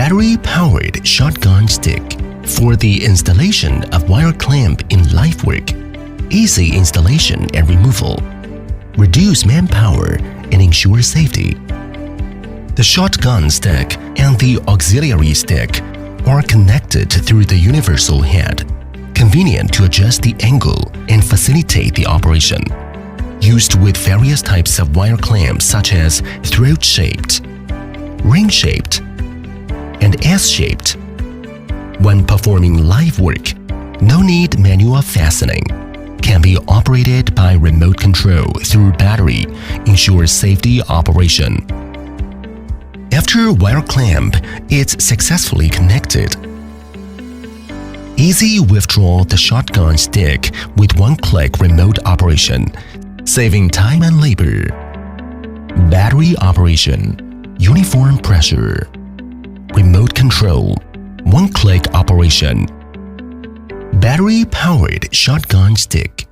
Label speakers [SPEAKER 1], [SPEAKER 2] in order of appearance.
[SPEAKER 1] Battery-powered shotgun stick for the installation of wire clamp in life work. Easy installation and removal. Reduce manpower and ensure safety. The shotgun stick and the auxiliary stick are connected through the universal head, convenient to adjust the angle and facilitate the operation. Used with various types of wire clamps such as throat-shaped, ring-shaped, and S-shaped. When performing live work, no need manual fastening. Can be operated by remote control through battery, ensures safety operation. After wire clamp is successfully connected, easy withdraw the shotgun stick with one-click remote operation, saving time and labor. Battery operation, uniform pressure, remote control, one-click operation. Battery-powered shotgun stick.